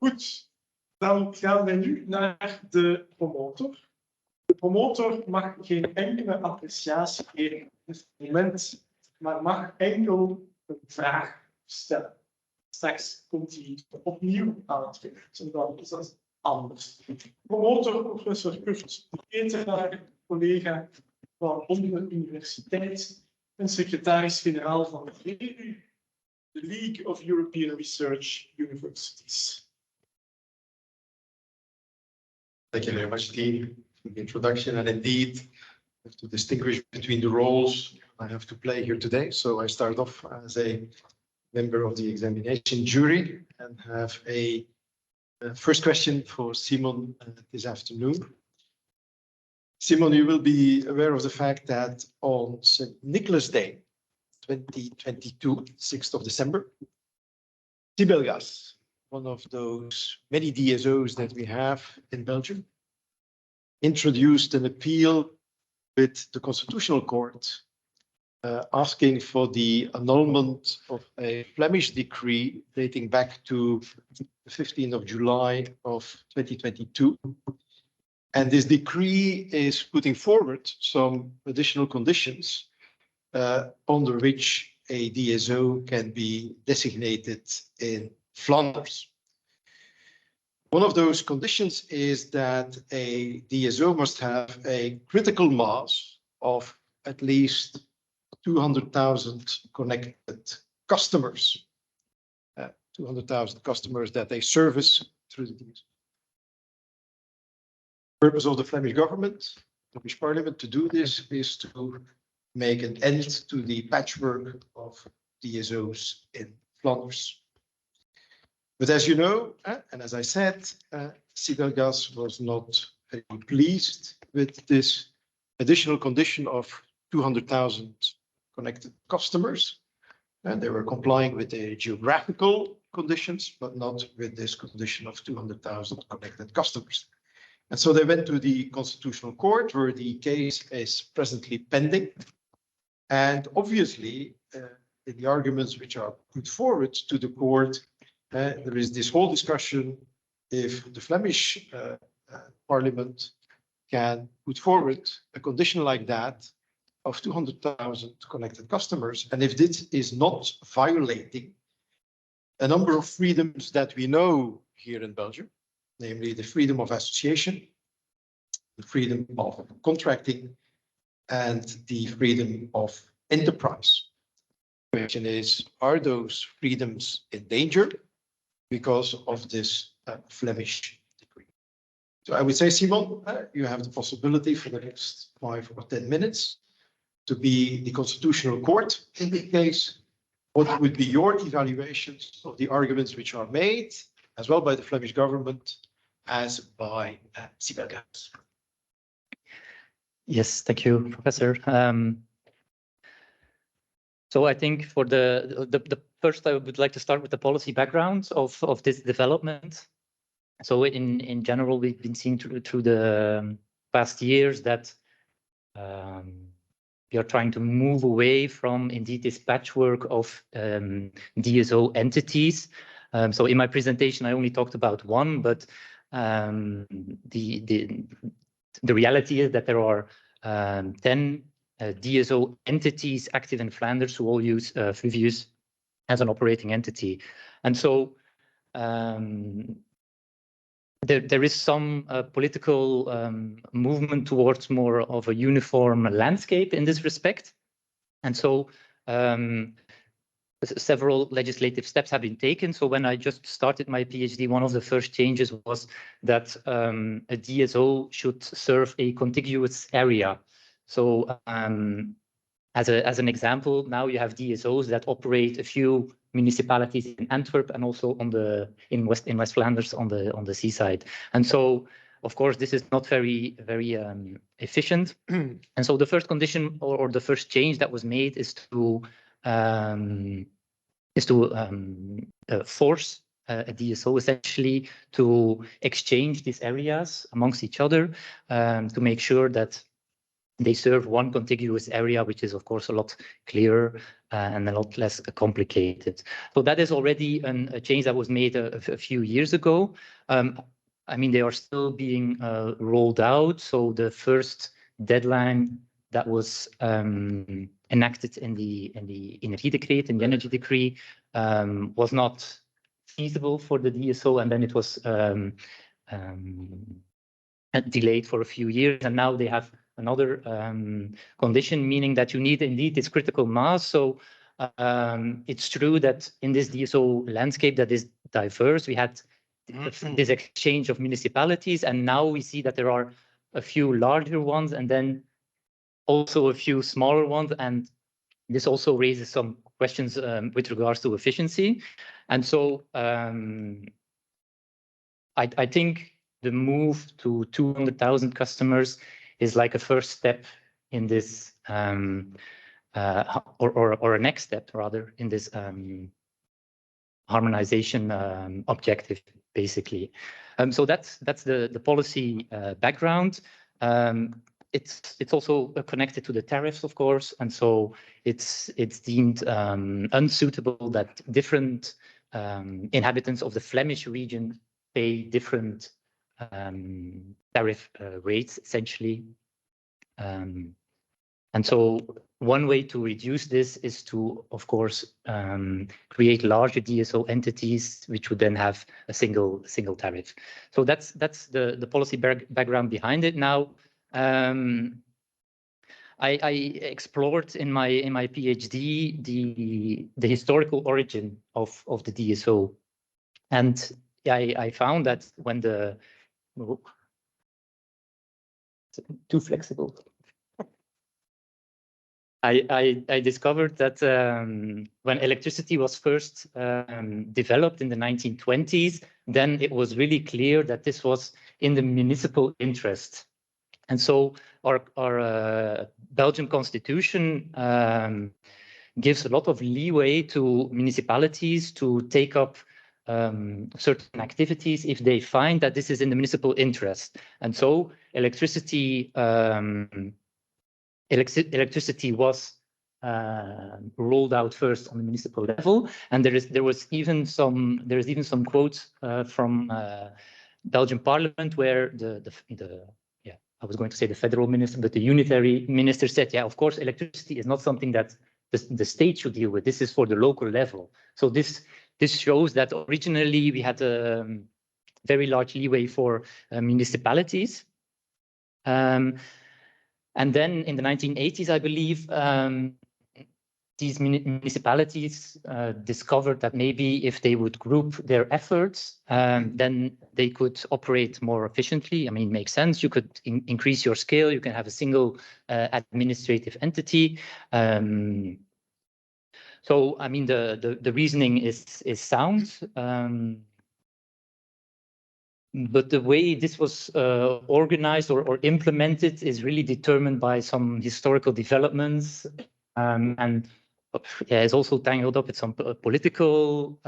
Goed, dan gaan we nu naar de promotor. De promotor mag geen enkele appreciatie geven op dit moment, maar mag enkel een vraag stellen. Straks komt hij opnieuw aan het woord, en dan is dat anders. Promotor, professor Kurt Deketelaere, collega van de universiteit en secretaris-generaal van de VU, the League of European Research Universities. Thank you very much, Dean, for the introduction. And indeed, I have to distinguish between the roles I have to play here today. So I start off as a member of the examination jury and have a first question for Simon this afternoon. Simon, you will be aware of the fact that on St. Nicholas Day, 2022, 6th of December, Sibelgas, one of those many DSOs that we have in Belgium, introduced an appeal with the Constitutional Court asking for the annulment of a Flemish decree dating back to the 15th of July of 2022. And this decree is putting forward some additional conditions under which a DSO can be designated in Flanders. One of those conditions is that a DSO must have a critical mass of at least 200,000 connected customers, 200,000 customers that they service through the DSO. The purpose of the Flemish government, the Flemish Parliament, to do this is to make an end to the patchwork of DSOs in Flanders. But as you know, and as I said, Sibelgas was not very pleased with this additional condition of 200,000 connected customers. And they were complying with the geographical conditions, but not with this condition of 200,000 connected customers. And so they went to the Constitutional Court, where the case is presently pending. And obviously, in the arguments which are put forward to the court, there is this whole discussion if the Flemish Parliament can put forward a condition like that of 200,000 connected customers, and if this is not violating a number of freedoms that we know here in Belgium, namely the freedom of association, the freedom of contracting, and the freedom of enterprise. The question is, are those freedoms in danger because of this Flemish decree? So I would say, Simon, you have the possibility for the next 5 or 10 minutes to be the Constitutional Court in this case. What would be your evaluations of the arguments which are made, as well by the Flemish government as by Sibelgas? Yes, thank you, Professor. So I think for the first, I would like to start with the policy background of this development. So in general, we've been seeing through the past years that we are trying to move away from indeed this patchwork of DSO entities. So in my presentation, I only talked about one, but the reality is that there are 10 DSO entities active in Flanders who all use Fluvius as an operating entity. And so there is some political movement towards more of a uniform landscape in this respect. And so several legislative steps have been taken. So when I just started my PhD, one of the first changes was that a DSO should serve a contiguous area. So as an example, now you have DSOs that operate a few municipalities in Antwerp and also in West Flanders on the seaside. And so, of course, this is not very efficient. And so the first condition or the first change that was made is to force a DSO essentially to exchange these areas amongst each other to make sure that they serve one contiguous area, which is of course a lot clearer and a lot less complicated. So that is already a change that was made a few years ago. I mean, they are still being rolled out. So the first deadline that was enacted in the Energiedecreet, in the energy decree, was not feasible for the DSO, and then it was delayed for a few years, and now they have another condition, meaning that you need indeed this critical mass. So it's true that in this DSO landscape that is diverse, we had this exchange of municipalities, and now we see that there are a few larger ones and then also a few smaller ones, and this also raises some questions with regards to efficiency. And so I think the move to 200,000 customers is like a first step in this, or a next step rather in this harmonization objective, basically. So that's the policy background. It's also connected to the tariffs, of course, and so it's deemed unsuitable that different inhabitants of the Flemish region pay different tariff rates, essentially. And so one way to reduce this is to, of course, create larger DSO entities, which would then have a single tariff. So that's the policy background behind it. Now, I explored in my PhD the historical origin of the DSO, and I found that when too flexible. I discovered that when electricity was first developed in the 1920s, then it was really clear that this was in the municipal interest. And so our Belgian constitution gives a lot of leeway to municipalities to take up certain activities if they find that this is in the municipal interest. And so electricity was rolled out first on the municipal level, and there is even some quotes from Belgian Parliament where I was going to say the federal minister, but the unitary minister said, yeah, of course, electricity is not something that the state should deal with. This is for the local level. So this shows that originally we had a very large leeway for municipalities. And then in the 1980s, I believe, these municipalities discovered that maybe if they would group their efforts, then they could operate more efficiently. I mean, it makes sense. You could increase your scale. You can have a single administrative entity. So, I mean, the reasoning is sound. But the way this was organized or implemented is really determined by some historical developments, and it's also tangled up with some political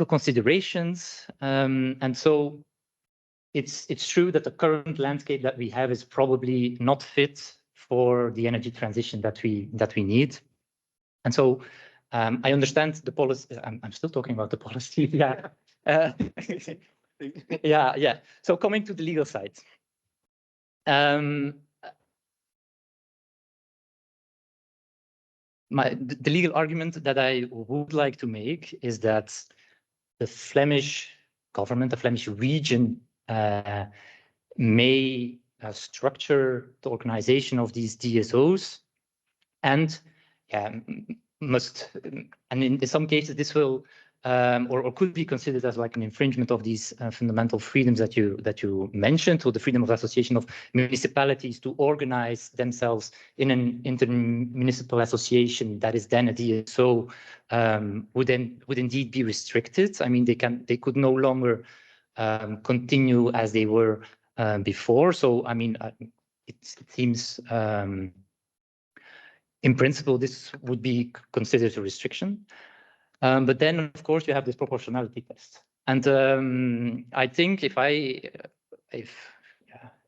considerations. And so it's true that the current landscape that we have is probably not fit for the energy transition that we need. And so I understand the policy. I'm still talking about the policy. Yeah. Yeah. So coming to the legal side. The legal argument that I would like to make is that the Flemish government, the Flemish region, may structure the organization of these DSOs, and and in some cases this will or could be considered as like an infringement of these fundamental freedoms that you mentioned, or the freedom of association of municipalities to organize themselves in an intermunicipal association that is then a DSO would indeed be restricted. I mean, they could no longer continue as they were before. So I mean, it seems in principle this would be considered a restriction. But then, of course, you have this proportionality test. And I think if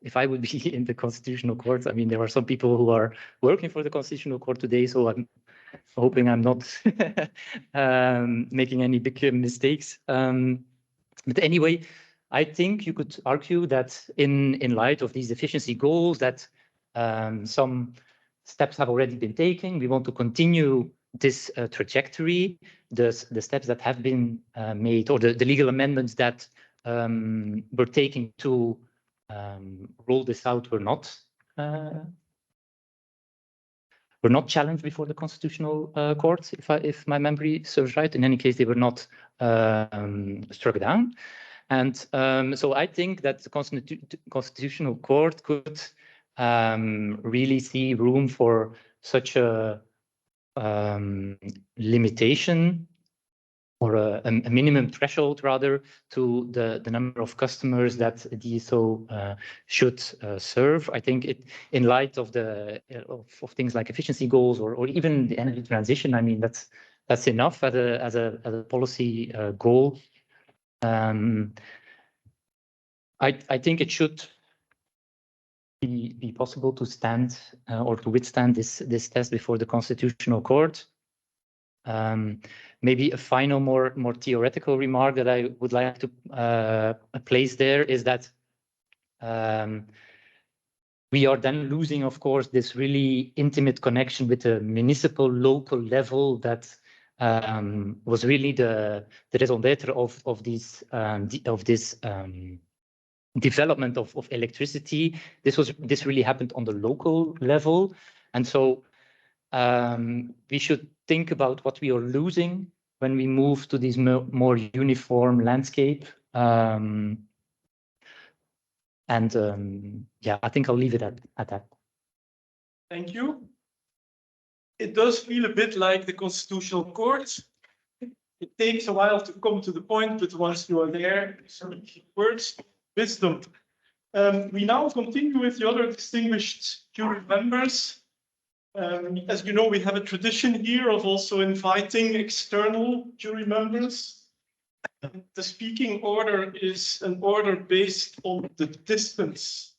if I would be in the Constitutional Court, I mean, there are some people who are working for the Constitutional Court today, so I'm hoping I'm not making any big mistakes. But anyway, I think you could argue that in light of these efficiency goals, that some steps have already been taken. We want to continue this trajectory. The steps that have been made, or the legal amendments that were taken to roll this out, were not challenged before the Constitutional Court, if my memory serves right. In any case, they were not struck down. And so I think that the Constitutional Court could really see room for such a limitation, or a minimum threshold, rather, to the number of customers that a DSO should serve. I think in light of of things like efficiency goals, or even the energy transition, I mean, that's enough as a policy goal. I think it should be possible to stand or to withstand this test before the Constitutional Court. Maybe a final, more theoretical remark that I would like to place there is that we are then losing, of course, this really intimate connection with the municipal, local level that was really the raison d'être of this development of electricity. This really happened on the local level, and so we should think about what we are losing when we move to this more uniform landscape. Yeah, I think I'll leave it at that. Thank you. It does feel a bit like the Constitutional Court. It takes a while to come to the point, but once you are there, some words, wisdom. We now continue with the other distinguished jury members. As you know, we have a tradition here of also inviting external jury members. The speaking order is an order based on the distance,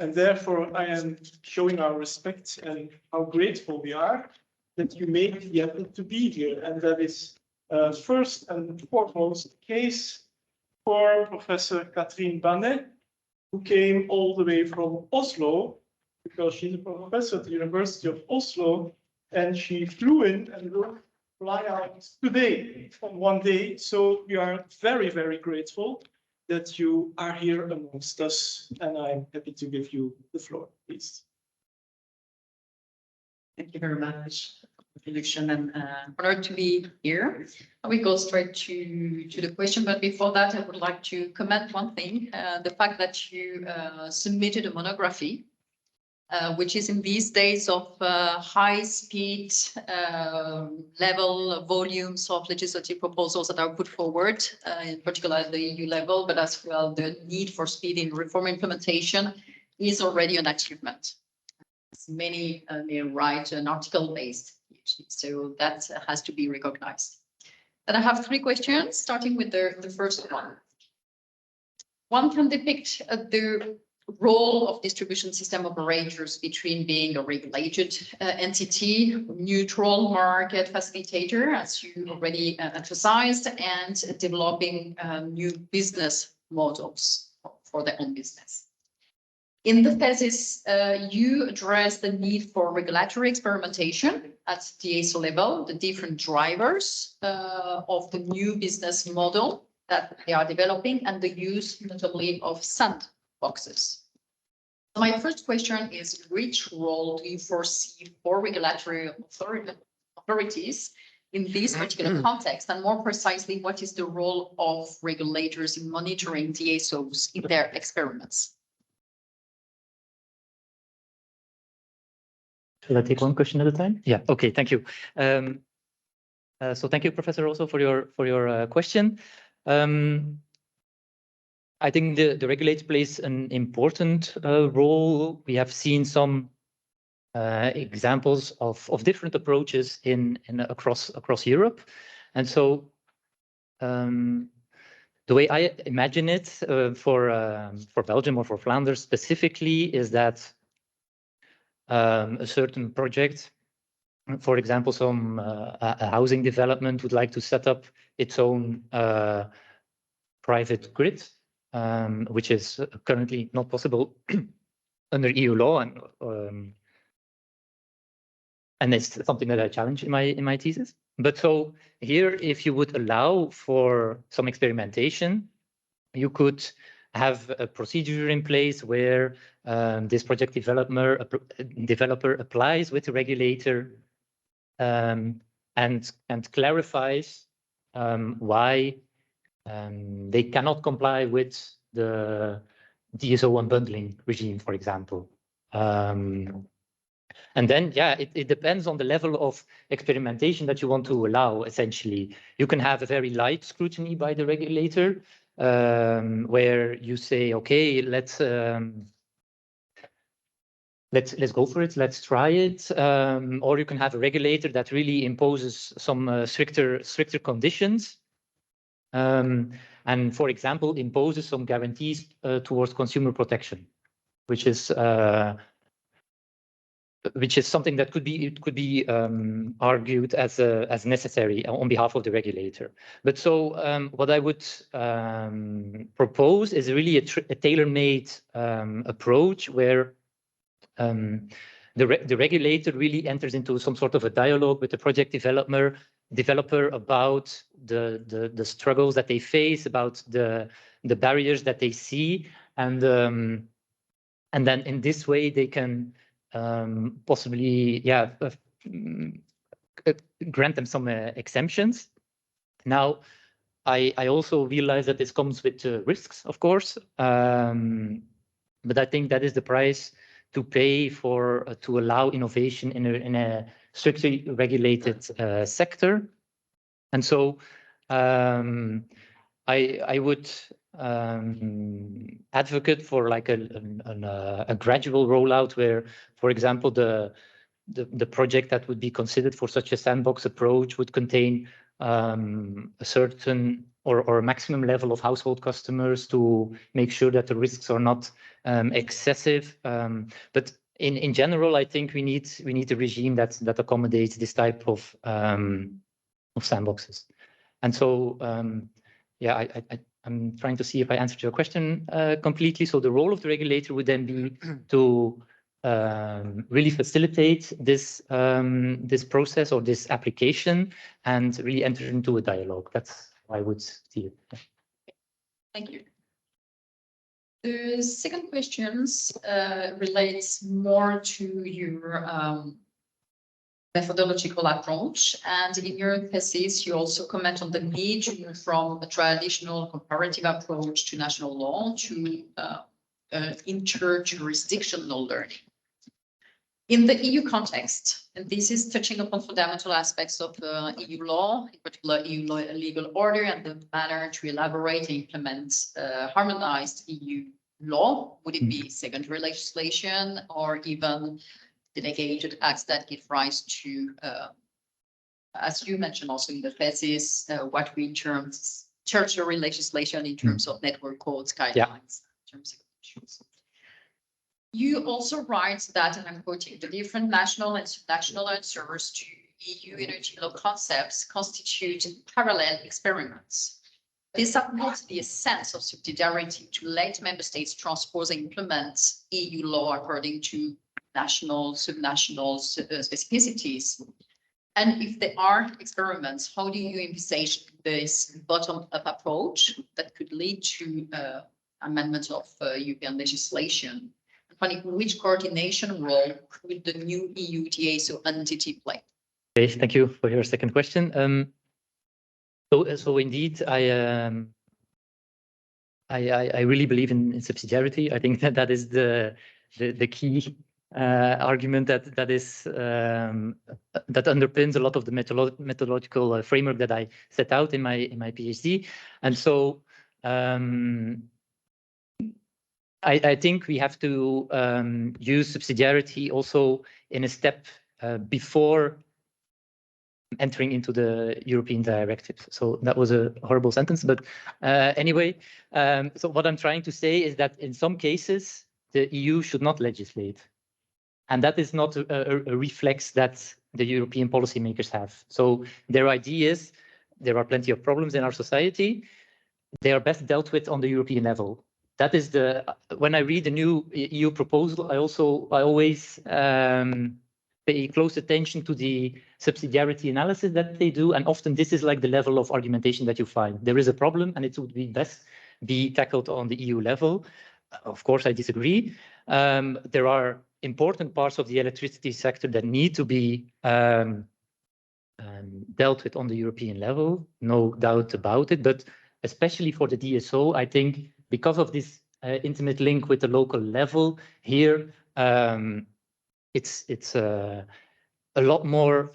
and therefore I am showing our respect and how grateful we are that you made the effort to be here. And that is first and foremost the case for Professor Katrien Banet, who came all the way from Oslo, because she's a professor at the University of Oslo, and she flew in and will fly out today on one day. So we are very, very grateful that you are here amongst us, and I'm happy to give you the floor, please. Thank you very much for the introduction, and honored to be here. We go straight to the question, but before that, I would like to comment one thing, the fact that you submitted a monography, which is in these days of high speed level volumes of legislative proposals that are put forward, in particular at the EU level, but as well the need for speed in reform implementation is already an achievement. Many may write an article-based PhD, so that has to be recognized. And I have three questions, starting with the first one. One can depict the role of distribution system operators between being a regulated entity, neutral market facilitator, as you already emphasized, and developing new business models for their own business. In the thesis, you address the need for regulatory experimentation at the ASO level, the different drivers of the new business model that they are developing, and the use notably of sandboxes. So my first question is, which role do you foresee for regulatory authorities in this particular context? And more precisely, what is the role of regulators in monitoring the ASOs in their experiments? Shall I take one question at a time? Yeah. Okay. Thank you. So thank you, Professor, also for your question. I think the regulator plays an important role. We have seen some examples of different approaches across Europe, and so The way I imagine it for Belgium or for Flanders specifically is that a certain project, for example, a housing development would like to set up its own private grid, which is currently not possible under EU law, and it's something that I challenge in my thesis. But so here, if you would allow for some experimentation, you could have a procedure in place where this project developer applies with the regulator and clarifies why they cannot comply with the DSO unbundling regime, for example. And then, yeah, it depends on the level of experimentation that you want to allow, essentially. You can have a very light scrutiny by the regulator, where you say, okay, let's go for it, let's try it. Or you can have a regulator that really imposes some stricter conditions. And for example, imposes some guarantees towards consumer protection, which is something that could be argued as necessary on behalf of the regulator. But so what I would propose is really a tailor-made approach where the regulator really enters into some sort of a dialogue with the project developer about the struggles that they face, about the barriers that they see, and then in this way they can possibly grant them some exemptions. Now, I also realize that this comes with risks, of course, but I think that is the price to pay to allow innovation in a strictly regulated sector. And so I would advocate for like a gradual rollout where, for example, the project that would be considered for such a sandbox approach would contain a certain or a maximum level of household customers to make sure that the risks are not excessive. But in general, I think we need a regime that accommodates this type of sandboxes. And so, I'm trying to see if I answered your question completely. So the role of the regulator would then be to really facilitate this process or this application and really enter into a dialogue. That's how I would see it. Thank you. The second questions relates more to your methodological approach, and in your thesis you also comment on the need to move from a traditional comparative approach to national law to inter-jurisdictional learning. In the EU context, and this is touching upon fundamental aspects of EU law, in particular EU legal order and the manner to elaborate and implement harmonized EU law, would it be secondary legislation or even delegated acts that give rise to, as you mentioned also in the thesis, what we term tertiary legislation in terms of network codes, guidelines, terms and conditions. You also write that, and I'm quoting, the different national and subnational answers to EU energy law concepts constitute parallel experiments. This upholds the essence of subsidiarity to let member states transpose and implement EU law according to national, subnational specificities. And if there are experiments, how do you envisage this bottom-up approach that could lead to amendments of European legislation? Which coordination role could the new EU DSO entity play? Okay, thank you for your second question. So indeed, I really believe in subsidiarity. I think that is the key argument that underpins a lot of the methodological framework that I set out in my PhD. And so I think we have to use subsidiarity also in a step before entering into the European directive. So that was a horrible sentence, but anyway, so what I'm trying to say is that in some cases, the EU should not legislate. And that is not a reflex that the European policymakers have. So their idea is there are plenty of problems in our society. They are best dealt with on the European level. That is when I read the new EU proposal, I always pay close attention to the subsidiarity analysis that they do. And often this is like the level of argumentation that you find. There is a problem and it would be best be tackled on the EU level. Of course, I disagree. There are important parts of the electricity sector that need to be dealt with on the European level, no doubt about it. But especially for the DSO, I think because of this intimate link with the local level here, it's a lot more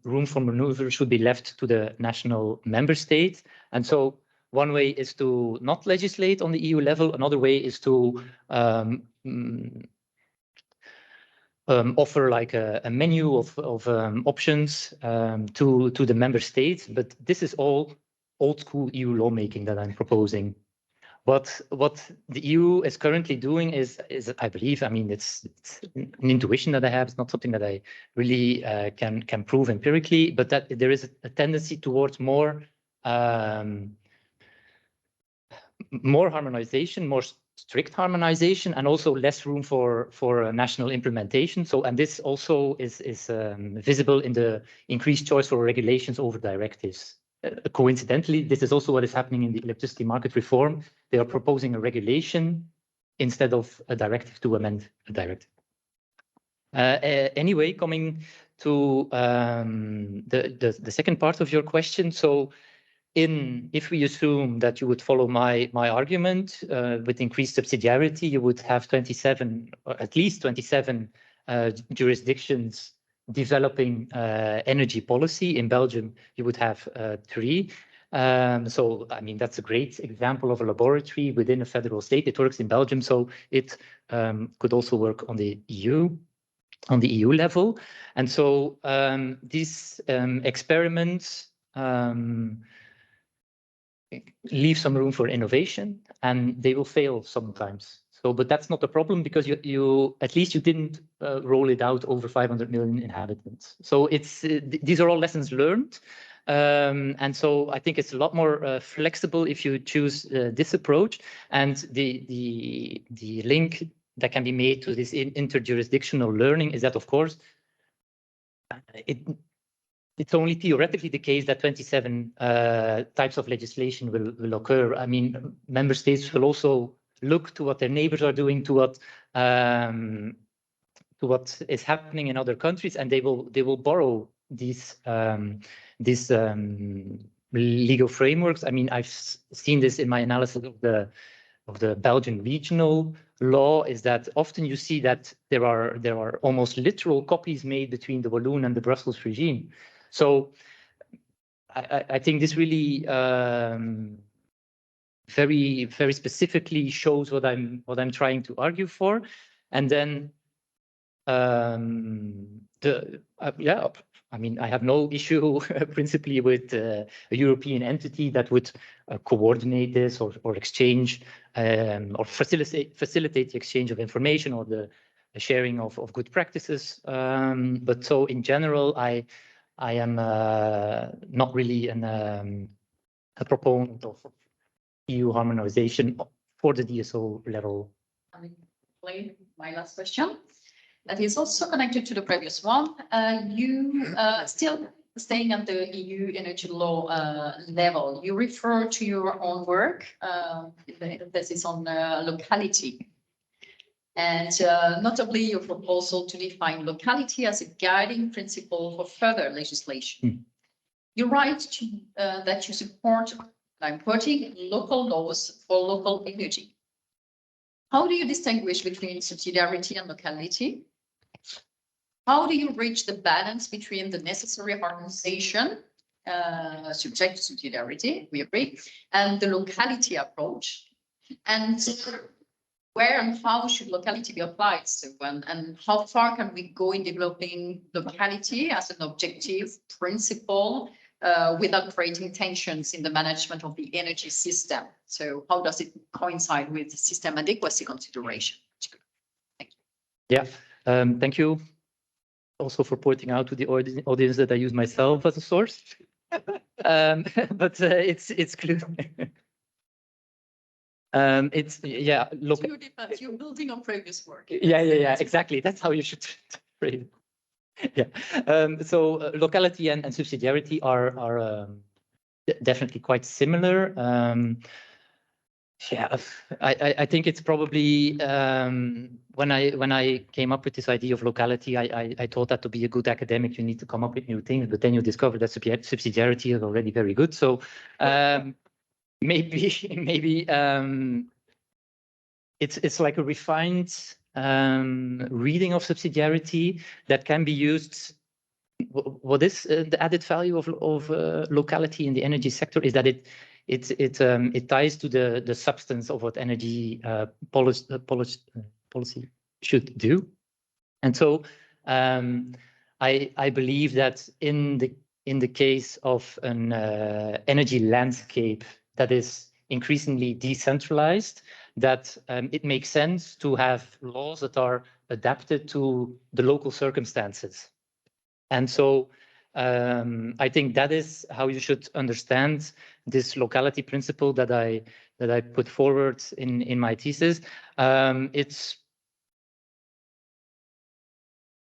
room for maneuver should be left to the national member states. And so one way is to not legislate on the EU level. Another way is to offer like a menu of options to the member states. But this is all old school EU lawmaking that I'm proposing. What the EU is currently doing is I believe, I mean, it's an intuition that I have. It's not something that I really can prove empirically, but that there is a tendency towards more harmonization, more strict harmonization, and also less room for national implementation. So, and this also is visible in the increased choice for regulations over directives. Coincidentally, this is also what is happening in the electricity market reform. They are proposing a regulation instead of a directive to amend a directive. Anyway, coming to the second part of your question. So if we assume that you would follow my argument with increased subsidiarity, you would have 27, or at least 27 jurisdictions developing energy policy. In Belgium, you would have 3. So, I mean, that's a great example of a laboratory within a federal state. It works in Belgium, so it could also work on the EU level. And so these experiments leave some room for innovation, and they will fail sometimes. So, but that's not a problem because you at least you didn't roll it out over 500 million inhabitants. So it's these are all lessons learned, and so I think it's a lot more flexible if you choose this approach. And the link that can be made to this interjurisdictional learning is that, of course, it's only theoretically the case that 27 types of legislation will occur. I mean, member states will also look to what their neighbors are doing, to what is happening in other countries, and they will borrow these legal frameworks. I mean, I've seen this in my analysis of the Belgian regional law, is that often you see that there are almost literal copies made between the Walloon and the Brussels regime. So I think this really very, very specifically shows what I'm trying to argue for. And then I mean, I have no issue principally with a European entity that would coordinate this or exchange or facilitate the exchange of information or the sharing of good practices. But so in general, I am not really a proponent of EU harmonization for the DSO level. My last question. That is also connected to the previous one. You still staying at the EU energy law level. You refer to your own work. This is on locality. And notably your proposal to define locality as a guiding principle for further legislation. You write that you support, I'm quoting, local laws for local energy. How do you distinguish between subsidiarity and locality? How do you reach the balance between the necessary harmonization, subject to subsidiarity, we agree, and the locality approach? And where and how should locality be applied to, and how far can we go in developing locality as an objective principle without creating tensions in the management of the energy system? So how does it coincide with system adequacy consideration? Thank you. Yeah, thank you also for pointing out to the audience that I use myself as a source. But it's clear. It's yeah. Look, you're building on previous work. Yeah. Exactly. That's how you should frame it. Yeah. So locality and subsidiarity are definitely quite similar. Yeah, I think it's probably when I came up with this idea of locality, I thought that to be a good academic, you need to come up with new things, but then you discover that subsidiarity is already very good. So maybe it's like a refined reading of subsidiarity that can be used. What is the added value of locality in the energy sector is that it ties to the substance of what energy policy should do. And so I believe that in the case of an energy landscape that is increasingly decentralized, that it makes sense to have laws that are adapted to the local circumstances. And so I think that is how you should understand this locality principle that I put forward in my thesis.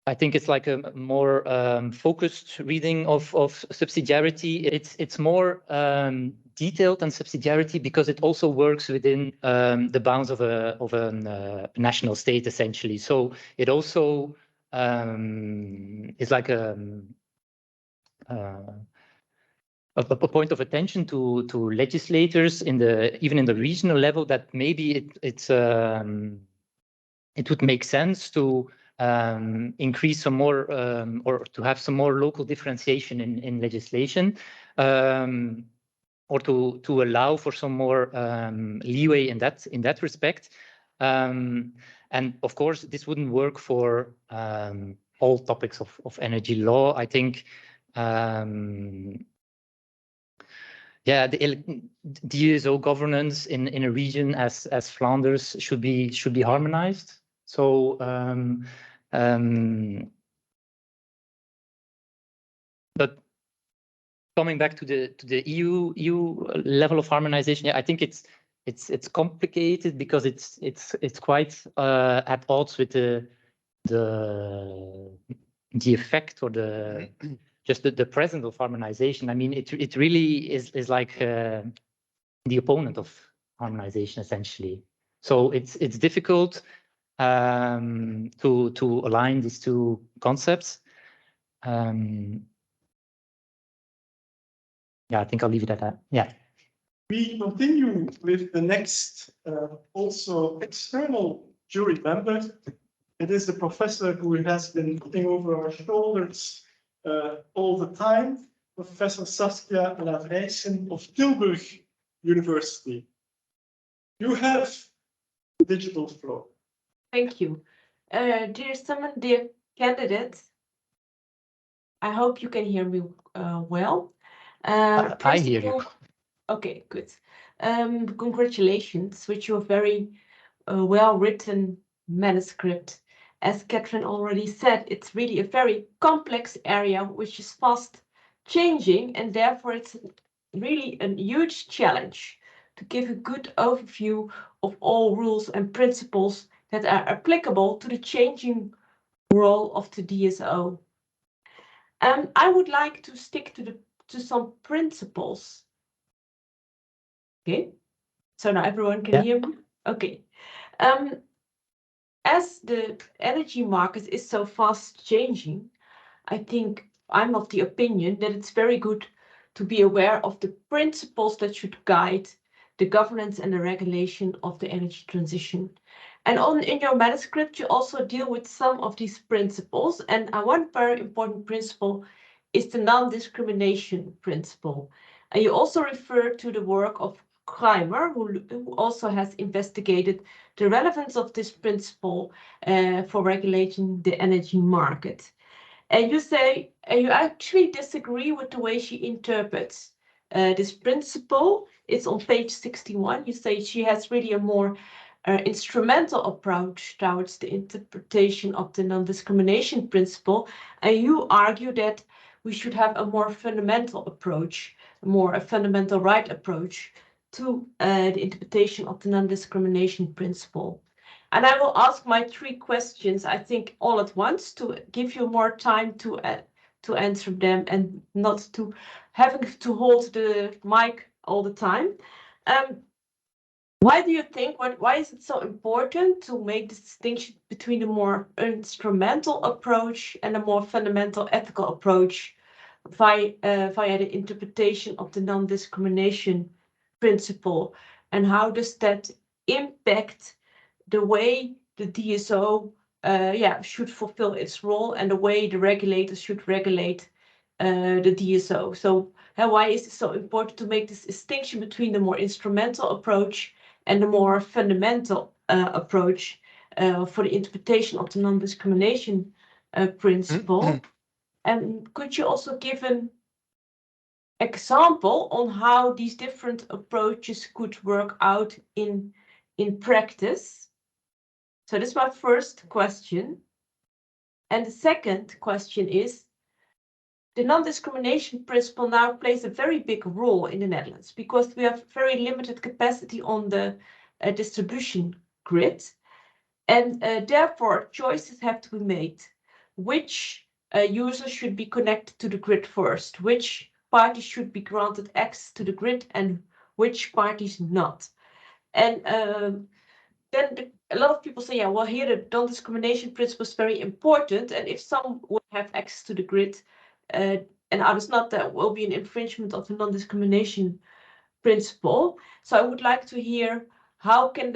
I think it's like a more focused reading of subsidiarity. It's more detailed than subsidiarity because it also works within the bounds of a national state, essentially. So it also is like a point of attention to legislators even in the regional level, that maybe it would make sense to increase some more or to have some more local differentiation in legislation, or to allow for some more leeway in that respect. And of course, this wouldn't work for all topics of energy law. I think yeah, the DSO governance in a region as Flanders should be harmonized. So but coming back to the EU level of harmonization, yeah, I think it's complicated because it's quite at odds with the effect or the just the presence of harmonization. I mean, it really is like the opponent of harmonization, essentially. So it's difficult to align these two concepts. Yeah, I think I'll leave it at that. Yeah. We continue with the next also external jury member. It is the professor who has been looking over our shoulders all the time, Professor Saskia Lavrijssen of Tilburg University. You have the digital floor. Thank you. Dear candidates, I hope you can hear me well. I hear you. Okay, good. Congratulations with your very well-written manuscript. As Catherine already said, it's really a very complex area which is fast changing, and therefore it's really a huge challenge to give a good overview of all rules and principles that are applicable to the changing role of the DSO. I would like to stick to some principles. Okay, so now everyone can hear me? Okay. As the energy market is so fast changing, I think I'm of the opinion that it's very good to be aware of the principles that should guide the governance and the regulation of the energy transition. And in your manuscript, you also deal with some of these principles. And one very important principle is the non-discrimination principle. And you also refer to the work of Kreimer, who also has investigated the relevance of this principle for regulating the energy market. And you say, and you actually disagree with the way she interprets this principle. It's on page 61. You say she has really a more instrumental approach towards the interpretation of the non-discrimination principle. And you argue that we should have a more fundamental approach, a fundamental right approach to the interpretation of the non-discrimination principle. And I will ask my 3 questions, I think, all at once to give you more time to answer them and not to having to hold the mic all the time. Why do you think, why is it so important to make this distinction between a more instrumental approach and a more fundamental ethical approach via the interpretation of the non-discrimination principle? And how does that impact the way the DSO should fulfill its role and the way the regulators should regulate the DSO? So why is it so important to make this distinction between the more instrumental approach and the more fundamental approach for the interpretation of the non-discrimination principle? And could you also give an example on how these different approaches could work out in practice? So this is my first question. And the second question is, the non-discrimination principle now plays a very big role in the Netherlands because we have very limited capacity on the distribution grid. And therefore, choices have to be made. Which users should be connected to the grid first? Which parties should be granted access to the grid and which parties not? And then a lot of people say, yeah, well, here the non-discrimination principle is very important. And if some would have access to the grid and others not, that will be an infringement of the non-discrimination principle. So I would like to hear how can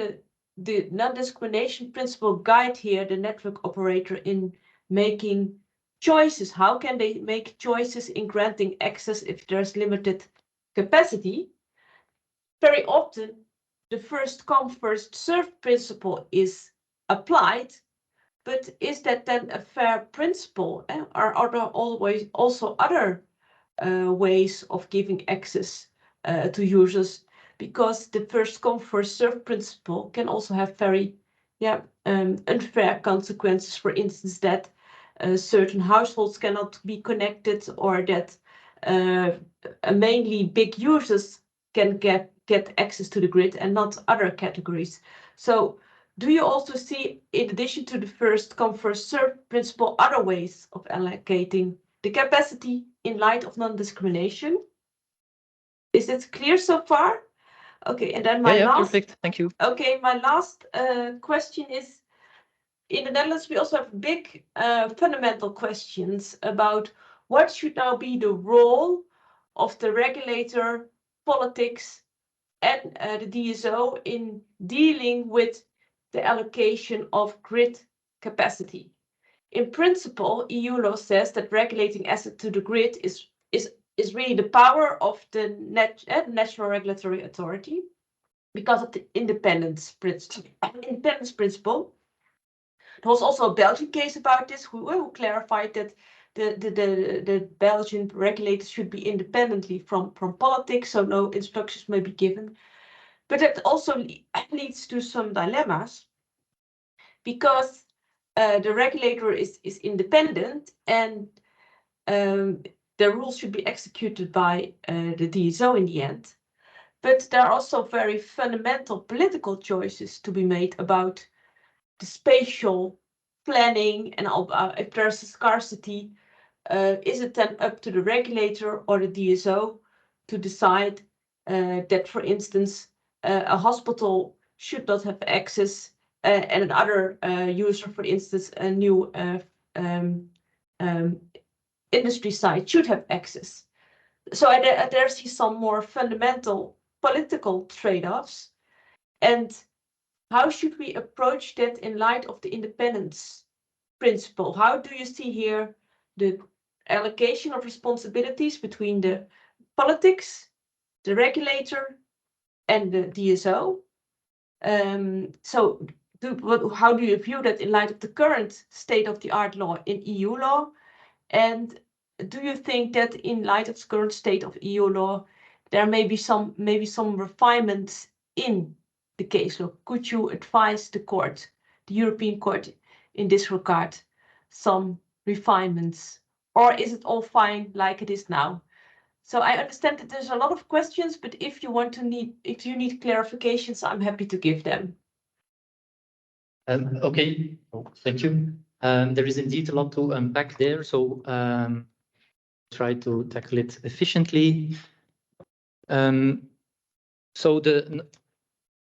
the non-discrimination principle guide here the network operator in making choices? How can they make choices in granting access if there's limited capacity? Very often, the first come, first served principle is applied, but is that then a fair principle? Or are there always also other ways of giving access to users? Because the first come, first served principle can also have very unfair consequences. For instance, that certain households cannot be connected, or that mainly big users can get access to the grid and not other categories. So do you also see, in addition to the first come, first served principle, other ways of allocating the capacity in light of non-discrimination? Is it clear so far? Okay, and then my last... Perfect, thank you. Okay, my last question is, in the Netherlands, we also have big fundamental questions about what should now be the role of the regulator, politics, and the DSO in dealing with the allocation of grid capacity. In principle, EU law says that regulating access to the grid is really the power of the National Regulatory Authority because of the independence principle. There was also a Belgian case about this who clarified that the Belgian regulators should be independently from politics, so no instructions may be given. But that also leads to some dilemmas because the regulator is independent and the rules should be executed by the DSO in the end. But there are also very fundamental political choices to be made about the spatial planning, and if there's a scarcity, is it then up to the regulator or the DSO to decide that, for instance, a hospital should not have access and another user, for instance, a new industry site should have access? So there see some more fundamental political trade-offs. And how should we approach that in light of the independence principle? How do you see here the allocation of responsibilities between the politics, the regulator, and the DSO. So how do you view that in light of the current state-of-the-art law in EU law? And do you think that in light of the current state of EU law, there may be some refinements in the case law? Could you advise the court, the European Court, in this regard, some refinements, or is it all fine like it is now? So I understand that there's a lot of questions, but if you need clarifications, I'm happy to give them. Okay, thank you. There is indeed a lot to unpack there, so try to tackle it efficiently. So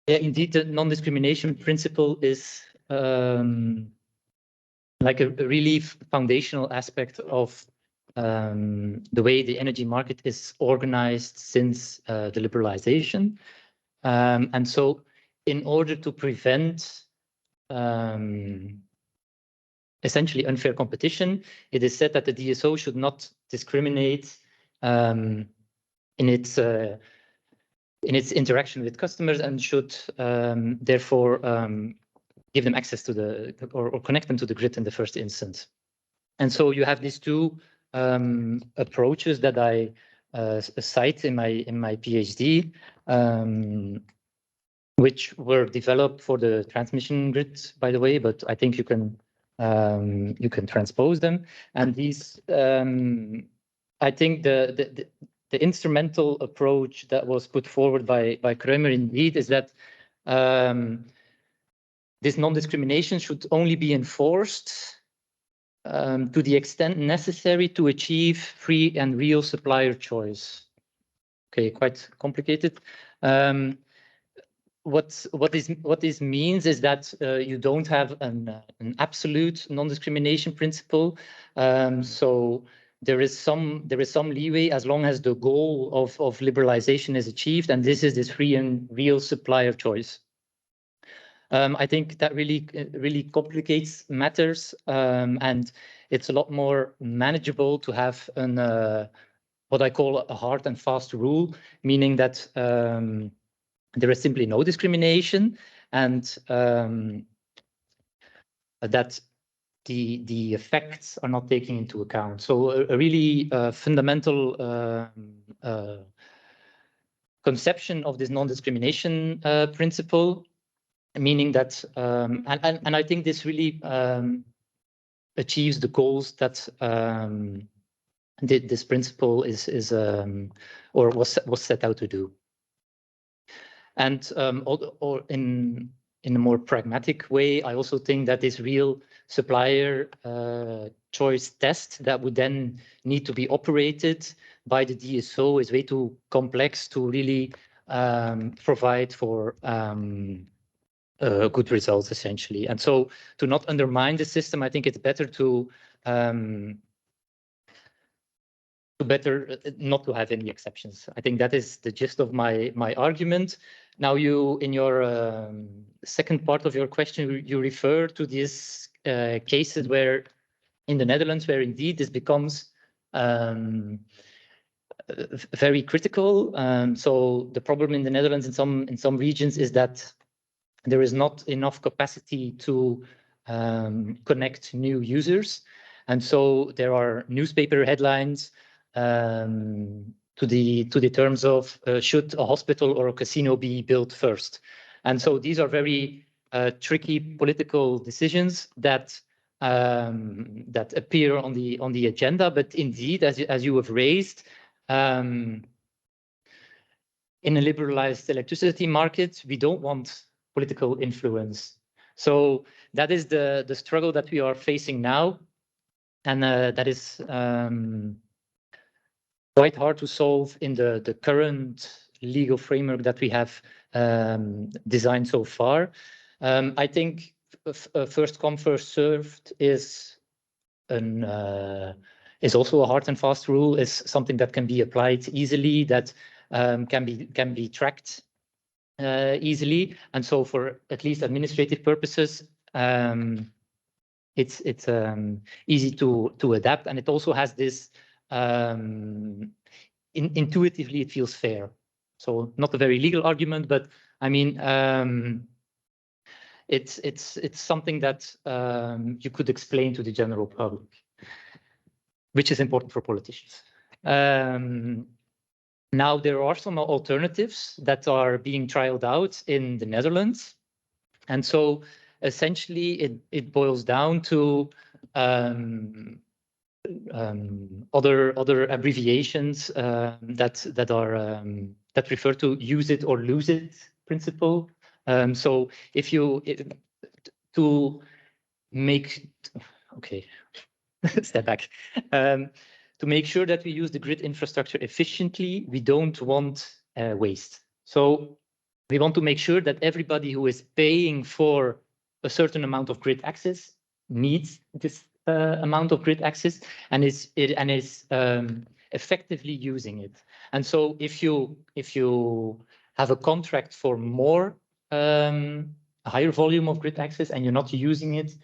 indeed, the non-discrimination principle is like a really foundational aspect of the way the energy market is organized since the liberalization. And so in order to prevent essentially unfair competition, it is said that the DSO should not discriminate in its interaction with customers and should therefore give them access to or connect them to the grid in the first instance. And so you have these two approaches that I cite in my PhD, which were developed for the transmission grid, by the way, but I think you can transpose them. And these, I think the instrumental approach that was put forward by Kramer indeed is that this non-discrimination should only be enforced to the extent necessary to achieve free and real supplier choice. Okay, quite complicated. What this means is that you don't have an absolute non-discrimination principle. So there is some leeway as long as the goal of liberalization is achieved, and this is this free and real supplier choice. I think that really complicates matters, and it's a lot more manageable to have what I call a hard and fast rule, meaning that there is simply no discrimination, and that the effects are not taken into account. So a really fundamental conception of this non-discrimination principle, meaning that, and I think this really achieves the goals that this principle is or was set out to do. And or in a more pragmatic way, I also think that this real supplier choice test that would then need to be operated by the DSO is way too complex to really provide for good results, essentially. And so to not undermine the system, I think it's better to not to have any exceptions. I think that is the gist of my argument. Now, you, in your second part of your question, you refer to these cases where, in the Netherlands, where indeed this becomes very critical. So the problem in the Netherlands in some regions is that there is not enough capacity to connect new users, and so there are newspaper headlines to the terms of should a hospital or a casino be built first? And so these are very tricky political decisions that appear on the agenda. But indeed, as you have raised, in a liberalized electricity market, we don't want political influence. So that is the struggle that we are facing now, and that is quite hard to solve in the current legal framework that we have designed so far. I think first come, first served is also a hard and fast rule, is something that can be applied easily, that can be tracked easily, and so for at least administrative purposes, it's easy to adapt, and it also has this intuitively it feels fair. So not a very legal argument, but I mean, it's something that you could explain to the general public, which is important for politicians. Now, there are some alternatives that are being trialed out in the Netherlands. And so essentially, it boils down to other abbreviations that refer to use it or lose it principle. So if you to make, okay, step back. To make sure that we use the grid infrastructure efficiently, we don't want waste. So we want to make sure that everybody who is paying for a certain amount of grid access needs this amount of grid access and is effectively using it. And so if you have a contract for more a higher volume of grid access and you're not using it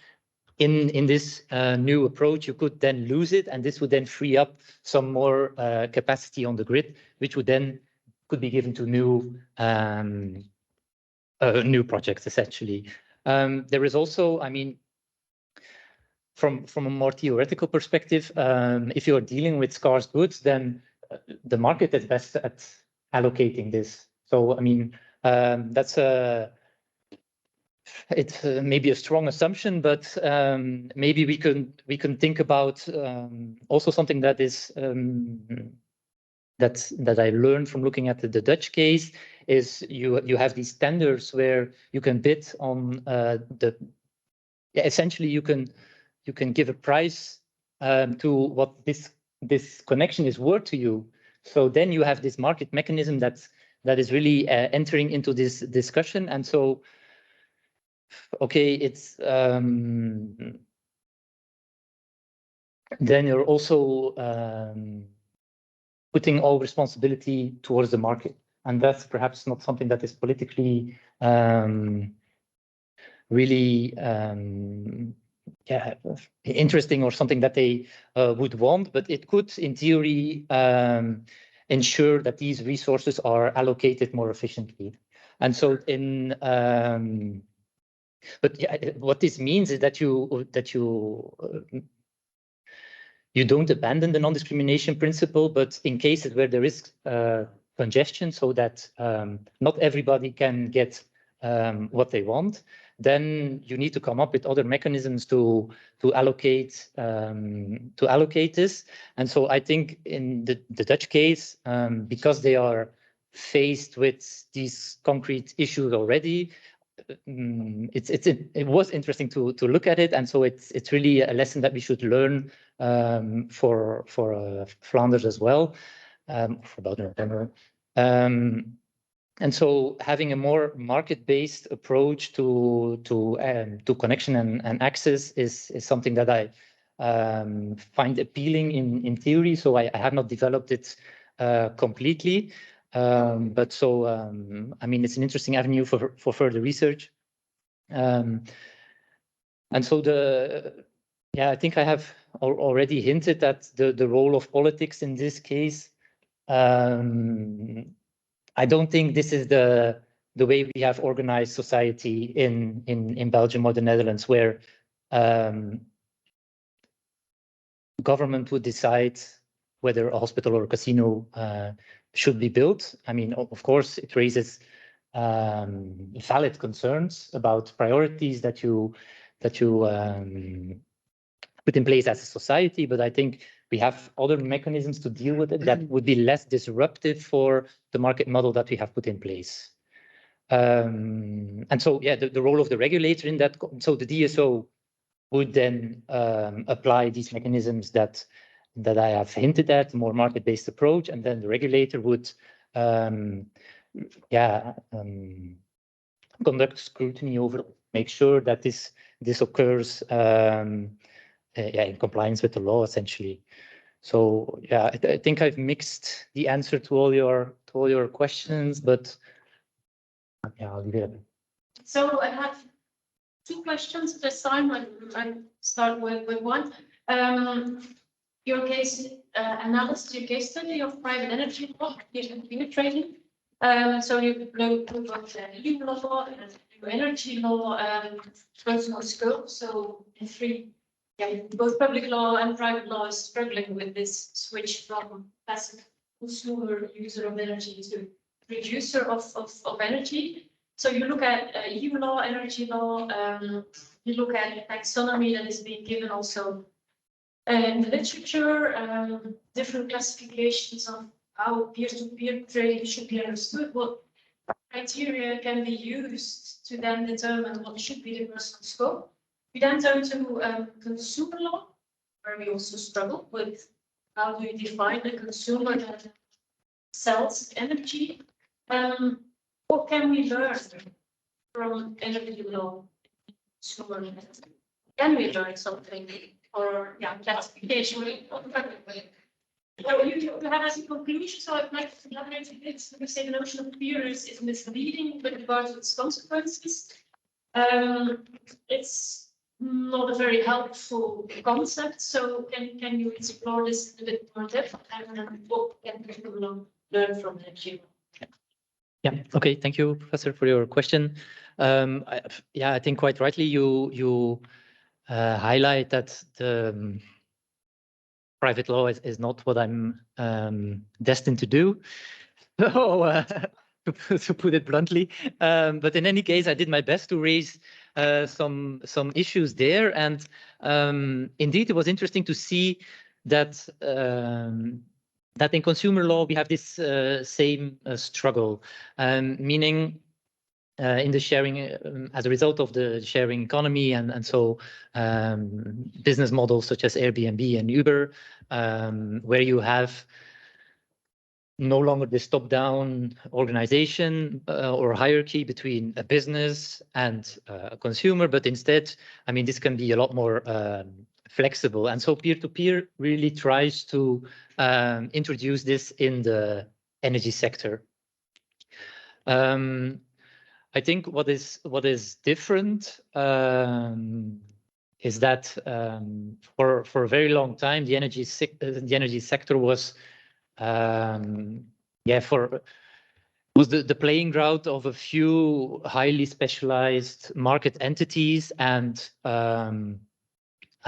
in this new approach, you could then lose it, and this would then free up some more capacity on the grid, which would then could be given to new projects, essentially. There is also, I mean, from a more theoretical perspective, if you are dealing with scarce goods, then the market is best at allocating this. So, I mean, that's it's maybe a strong assumption, but maybe we can think about also something that is that I learned from looking at the Dutch case is you have these tenders where you can bid on essentially you can give a price to what this connection is worth to you. So then you have this market mechanism that is really entering into this discussion, and so. Okay, it's then you're also putting all responsibility towards the market, and that's perhaps not something that is politically really interesting or something that they would want, but it could, in theory, ensure that these resources are allocated more efficiently. And so in but yeah, what this means is that you don't abandon the non-discrimination principle, but in cases where there is congestion, so that not everybody can get what they want, then you need to come up with other mechanisms to allocate this. And so I think in the Dutch case, because they are faced with these concrete issues already, it was interesting to look at it, and so it's really a lesson that we should learn for Flanders as well, for Belgium in general. And so having a more market-based approach to connection and access is something that I find appealing in theory. So I have not developed it completely. But so, I mean, it's an interesting avenue for further research. And so I think I have already hinted at the role of politics in this case. I don't think this is the way we have organized society in Belgium or the Netherlands, where government would decide whether a hospital or a casino should be built. I mean, of course, it raises valid concerns about priorities that you put in place as a society, but I think we have other mechanisms to deal with it that would be less disruptive for the market model that we have put in place. And so, yeah, the role of the regulator in that, so the DSO would then apply these mechanisms that I have hinted at, a more market-based approach, and then the regulator would conduct scrutiny over, make sure that this occurs in compliance with the law, essentially. So yeah, I think I've mixed the answer to all your questions, but yeah, I'll leave it at that. So I have two questions at this time. I start with one. Your case analysis, your case study of private energy law, trading. So you know about EU law, EU energy law, personal scope. So in three, both public law and private law is struggling with this switch from passive consumer user of energy to producer of energy. So you look at EU law, energy law, you look at taxonomy that is being given also in the literature, different classifications of how peer-to-peer trading should be understood, what criteria can be used to then determine what should be the personal scope. We then turn to consumer law, where we also struggle with how do you define a consumer that sells energy. What can we learn from energy law? Consumer, can we learn something? Or classification. Well, you have as a conclusion, so I'd like to elaborate a bit. We say the notion of peer is misleading with regards to its consequences. It's not a very helpful concept. So can you explore this a bit more depth and what can people learn from energy? Yeah. Okay. Thank you, Professor, for your question. I think quite rightly you highlight that the private law is not what I'm destined to do. So, to put it bluntly, but in any case, I did my best to raise some issues there, and indeed, it was interesting to see that that in consumer law we have this same struggle, meaning. In the sharing, as a result of the sharing economy, and so business models such as Airbnb and Uber, where you have no longer this top-down organization or hierarchy between a business and a consumer, but instead, I mean, this can be a lot more flexible. And so peer-to-peer really tries to introduce this in the energy sector. I think what is different is that for a very long time the energy sector was the playing ground of a few highly specialized market entities, and I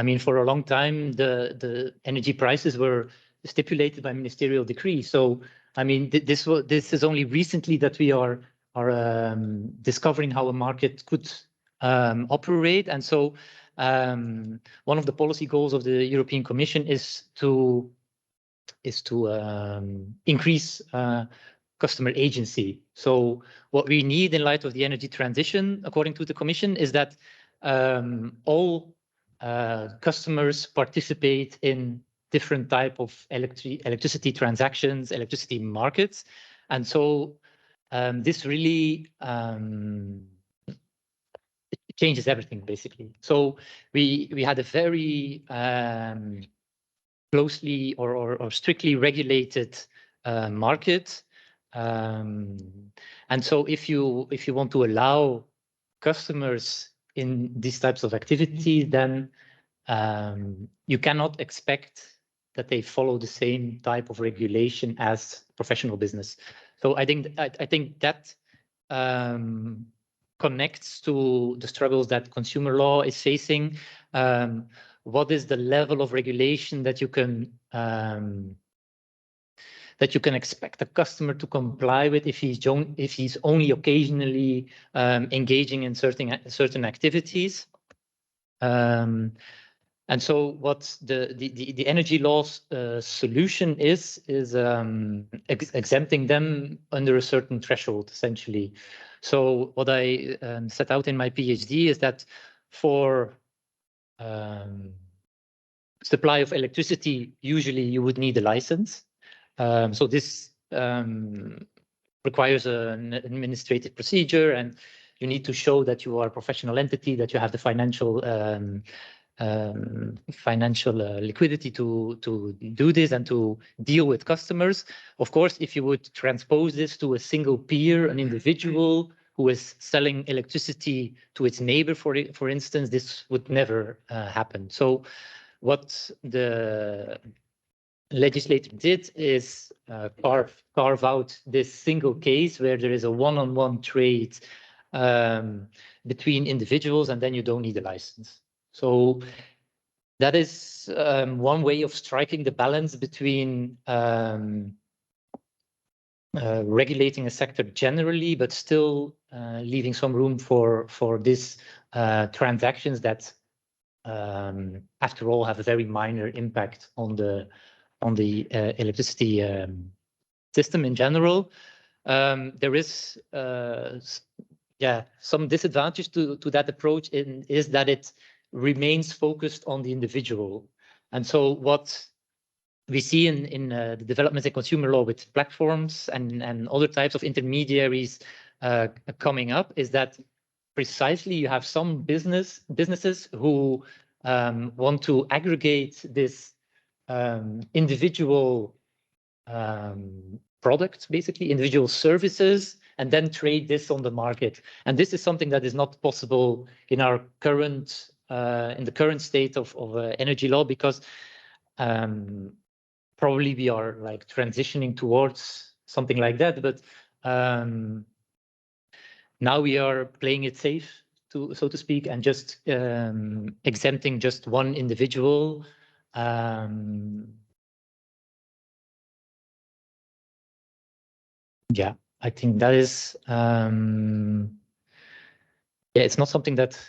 mean, for a long time the energy prices were stipulated by ministerial decree. So I mean, this is only recently that we are discovering how a market could operate. And so one of the policy goals of the European Commission is to increase customer agency. So what we need in light of the energy transition, according to the Commission, is that all customers participate in different type of electricity transactions, electricity markets. And so this really changes everything, basically. So we had a very closely or strictly regulated market, and so if you want to allow customers in these types of activity, then you cannot expect that they follow the same type of regulation as professional business. So I think that connects to the struggles that consumer law is facing. What is the level of regulation that you can expect a customer to comply with if he's only occasionally engaging in certain activities? And so what the energy law's solution is exempting them under a certain threshold, essentially. So what I set out in my PhD is that for supply of electricity, usually you would need a license. So this requires an administrative procedure, and you need to show that you are a professional entity, that you have the financial liquidity to do this and to deal with customers. Of course, if you would transpose this to a single peer, an individual who is selling electricity to its neighbor, for instance, this would never happen. So what the legislator did is carve out this single case where there is a one-on-one trade between individuals, and then you don't need a license. So that is one way of striking the balance between regulating a sector generally, but still leaving some room for this transactions that, after all, have a very minor impact on the electricity system in general. There is some disadvantage to that approach is that it remains focused on the individual. And so what we see in the developments in consumer law with platforms and other types of intermediaries coming up is that precisely you have some businesses who want to aggregate this individual products, basically individual services, and then trade this on the market. And this is something that is not possible in our current in the current state of energy law, because probably we are like transitioning towards something like that, but now we are playing it safe, so to speak, and just exempting just one individual. Yeah, I think that is it's not something that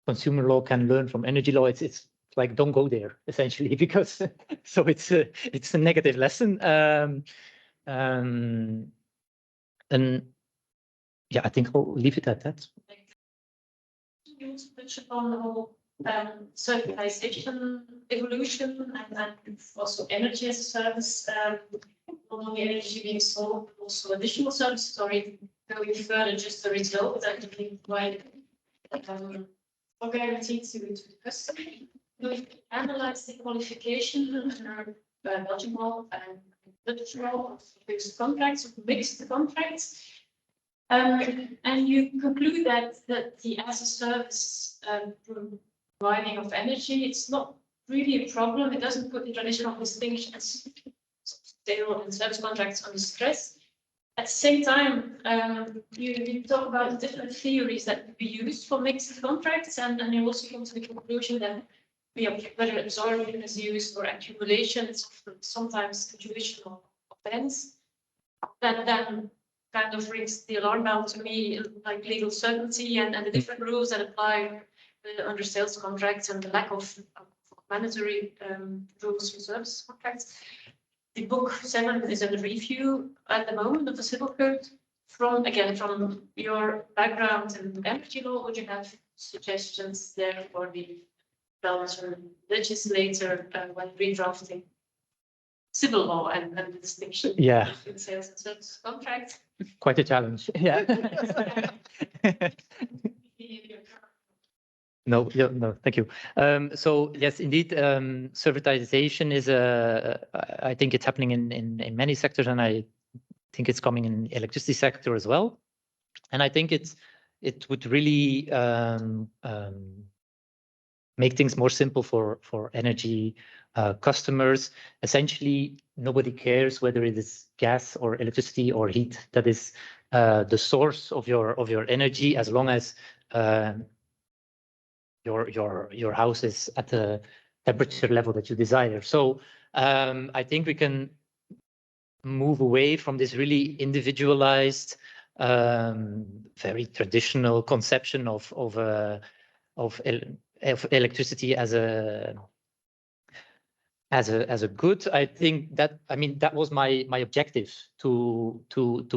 consumer law can learn from energy law. It's like, don't go there, essentially, because so it's a negative lesson. And yeah, I think I'll leave it at that. You also touched upon the whole servitization evolution and also energy as a service, not only energy being sold, but also additional services, or even going further, just the result that you can provide or guaranteed to the customer. We analyze the qualification under Belgian law and Dutch law of fixed contracts, of mixed contracts. And you conclude that the as a service providing of energy, it's not really a problem. It doesn't put the traditional distinctions sale and service contracts under stress. At the same time, you talk about different theories that could be used for mixed contracts, and you also come to the conclusion that whether absorption is used or accumulation, sometimes situational events, that then kind of rings the alarm bell to me, like legal certainty and the different rules that apply under sales contracts and the lack of mandatory rules for service contracts. The book 7 is under review at the moment of the civil code. From your background in energy law, would you have suggestions there for the Belgian legislator when redrafting civil law and the distinction between sales and service contracts? Quite a challenge. Yeah. No, thank you. So yes, indeed, servitization is I think it's happening in many sectors, and I think it's coming in the electricity sector as well. And I think it would really make things more simple for energy customers. Essentially, nobody cares whether it is gas or electricity or heat that is the source of your energy, as long as your house is at the temperature level that you desire. So I think we can move away from this really individualized, very traditional conception of electricity as a good. I think that, I mean, that was my objective to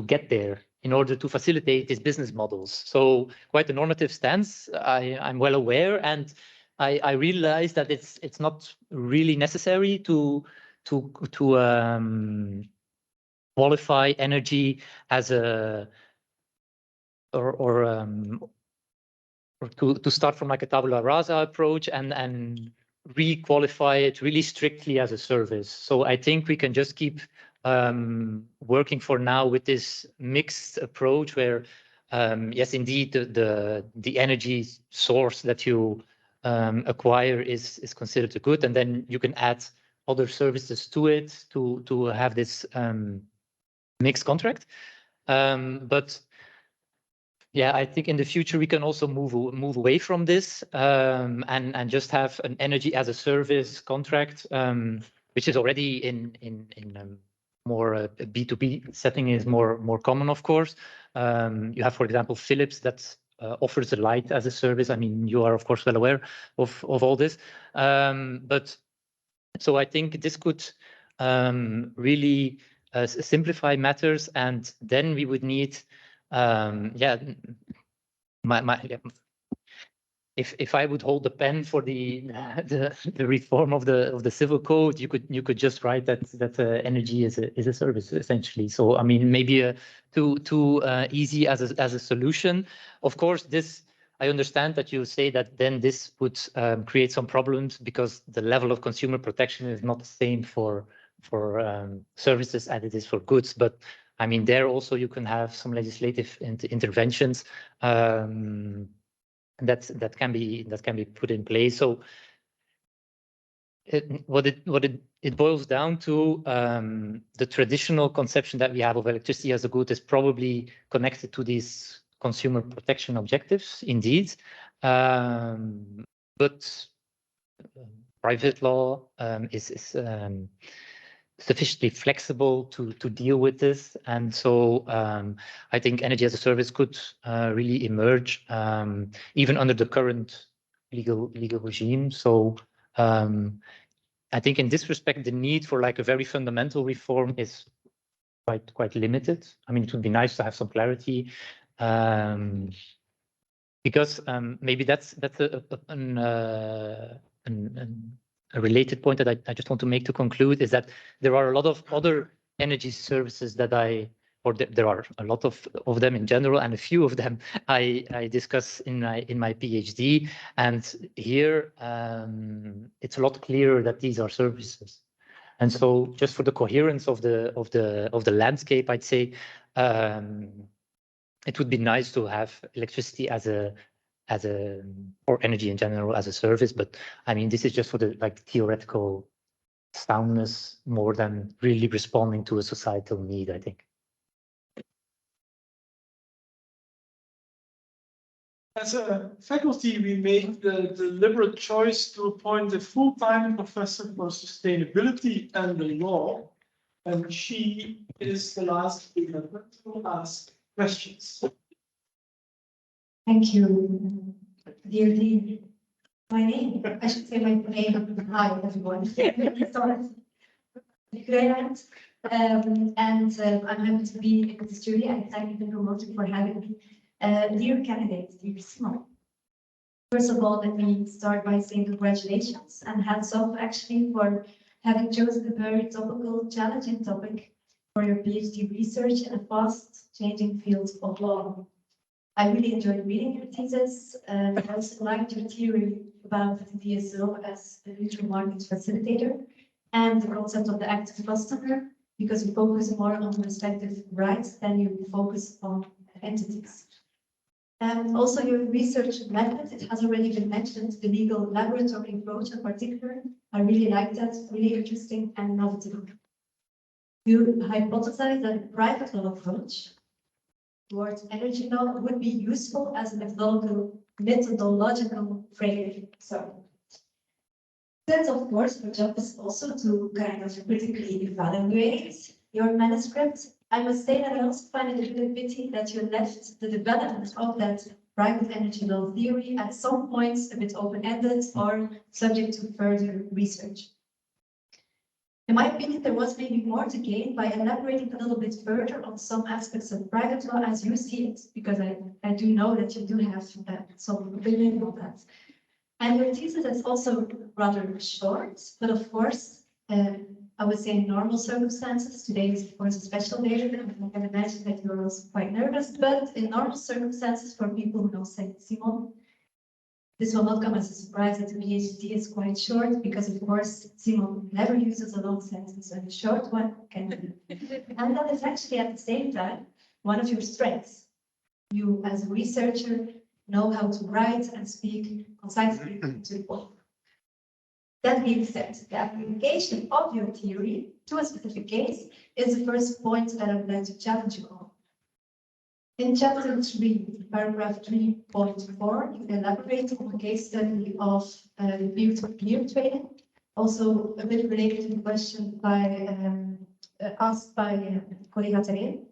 get there in order to facilitate these business models. So quite a normative stance, I'm well aware, and I realized that it's not really necessary to qualify energy as a or to start from like a tabula rasa approach and re-qualify it really strictly as a service. So I think we can just keep working for now with this mixed approach where, yes, indeed, the energy source that you acquire is considered a good, and then you can add other services to it to have this mixed contract. But yeah, I think in the future we can also move away from this and just have an energy as a service contract, which is already in more a B2B setting is more common, of course. You have, for example, Philips that offers the light as a service. I mean, you are of course well aware of all this, but so I think this could really simplify matters, and then we would need if I would hold the pen for the reform of the civil code, you could just write that energy is a service essentially. So I mean, maybe too easy as a solution. Of course, this I understand that you say that then this would create some problems because the level of consumer protection is not the same for services as it is for goods. But I mean, there also you can have some legislative interventions that can be put in place. So what it boils down to, the traditional conception that we have of electricity as a good is probably connected to these consumer protection objectives, indeed. But private law is sufficiently flexible to deal with this, and so I think energy as a service could really emerge even under the current legal regime. So I think in this respect, the need for like a very fundamental reform is quite limited. I mean, it would be nice to have some clarity, because maybe that's a related point that I just want to make to conclude, is that there are a lot of other energy services that there are a lot of them in general, and a few of them I discuss in my PhD. And here it's a lot clearer that these are services. And so just for the coherence of the landscape, I'd say it would be nice to have electricity or energy in general as a service. But I mean, this is just for the like theoretical soundness more than really responding to a societal need, I think. As a faculty, we made the deliberate choice to appoint a full-time professor for sustainability and the law, and she is the last speaker to ask questions. Thank you, dear Dean. My name, I should say my name. Hi, everyone. Gruyaert, and I'm happy to be in this jury, and thank you, the promoter, for having me. Dear candidates, dear Simon. First of all, let me start by saying congratulations and hats off actually for having chosen a very topical, challenging topic for your PhD research in a fast-changing field of law. I really enjoyed reading your thesis, and I also liked your theory about the DSO as a neutral market facilitator and the concept of the active customer, because you focus more on respective rights than you focus on entities. And also your research method, it has already been mentioned, the legal laboratory approach in particular. I really like that, really interesting and innovative. You hypothesize that a private law approach towards energy law would be useful as a methodological framework. So that, of course, our job is also to kind of critically evaluate your manuscript. I must say that I also find it a bit pity that you left the development of that private energy law theory at some points a bit open-ended or subject to further research. In my opinion, there was maybe more to gain by elaborating a little bit further on some aspects of private law as you see it, because I do know that you do have some opinion on that. And your thesis is also rather short, but of course, I would say in normal circumstances, today is of course a special day, and I can imagine that you're also quite nervous, but in normal circumstances, for people who know Simon, this will not come as a surprise that the PhD is quite short, because of course, Simon never uses a long sentence, and a short one can be. And that is actually at the same time one of your strengths. You, as a researcher, know how to write and speak concisely to the point. That being said, the application of your theory to a specific case is the first point that I would like to challenge you on. In chapter 3, paragraph 3.4, you elaborate on a case study of peer-to-peer trading, also a bit related to the question asked by colleague Terryn.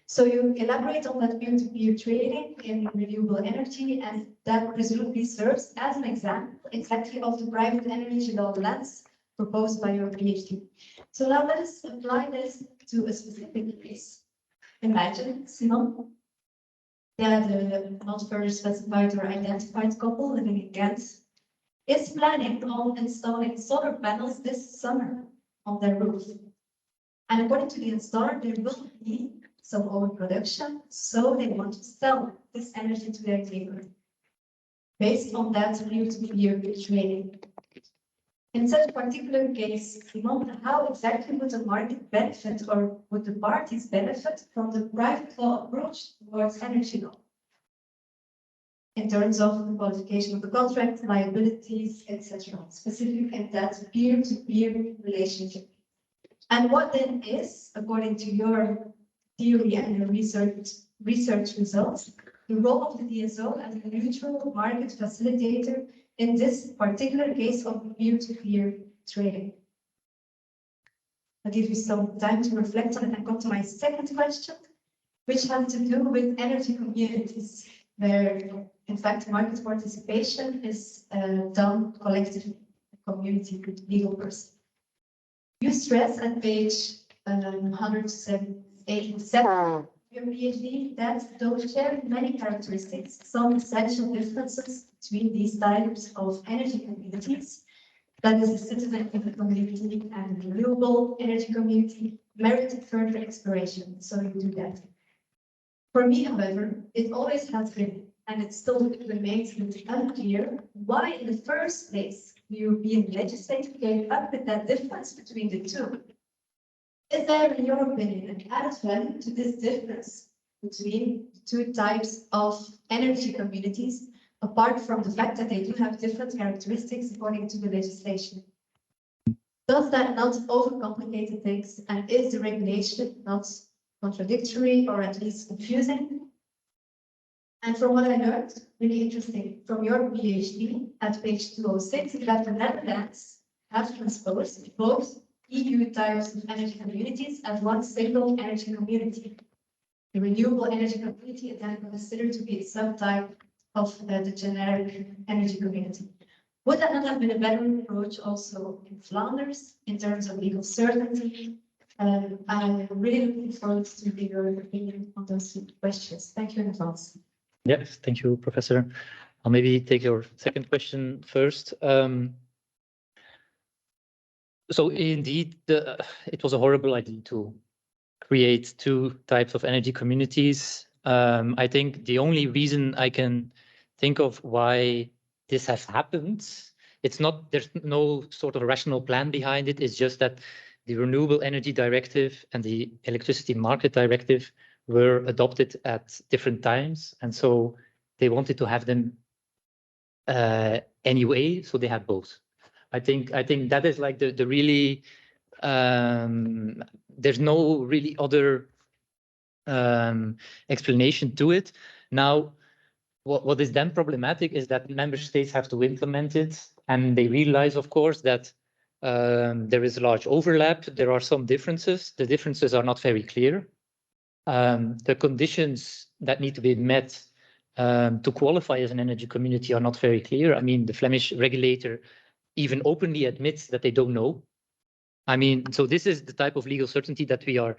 So you elaborate on that peer-to-peer trading in renewable energy, and that presumably serves as an example exactly of the private energy law lens proposed by your PhD. So now let us apply this to a specific case. Imagine, Simon, the not further specified or identified couple living in Ghent is planning on installing solar panels this summer on their roof. And according to the installer, there will be some overproduction, so they want to sell this energy to their neighbor. Based on that peer-to-peer trading. In such a particular case, how exactly would the market benefit, or would the parties benefit from the private law approach towards energy law? In terms of the qualification of the contract, liabilities, etc., specific in that peer-to-peer relationship. And what then is, according to your theory and your research results, the role of the DSO as a neutral market facilitator in this particular case of peer-to-peer trading? I'll give you some time to reflect on it and come to my second question, which has to do with energy communities, where, in fact, market participation is done collectively, a community legal person. You stress at page 187 of your PhD that those share many characteristics, some essential differences between these types of energy communities, that is the citizen community and the renewable energy community, merited further exploration. So you do that. For me, however, it always has been, and it still remains unclear, why in the first place the European legislature came up with that difference between the two. Is there, in your opinion, an added value to this difference between the two types of energy communities, apart from the fact that they do have different characteristics according to the legislation? Does that not overcomplicate things, and is the regulation not contradictory or at least confusing? And from what I learned, really interesting, from your PhD at page 206, that the Netherlands have transposed both EU types of energy communities as one single energy community. The renewable energy community is then considered to be a subtype of the generic energy community. Would that not have been a better approach also in Flanders in terms of legal certainty? I'm really looking forward to your opinion on those questions. Thank you in advance. Yes, thank you, Professor. I'll maybe take your second question first. So indeed, it was a horrible idea to create two types of energy communities. I think the only reason I can think of why this has happened, there's no sort of rational plan behind it. It's just that the Renewable Energy Directive and the Electricity Market Directive were adopted at different times. And so they wanted to have them anyway, so they had both. I think that is like the really, there's no really other explanation to it. Now, what is then problematic is that member states have to implement it, and they realize, of course, that there is a large overlap. There are some differences. The differences are not very clear. The conditions that need to be met to qualify as an energy community are not very clear. I mean, the Flemish regulator even openly admits that they don't know. I mean, so this is the type of legal certainty that we are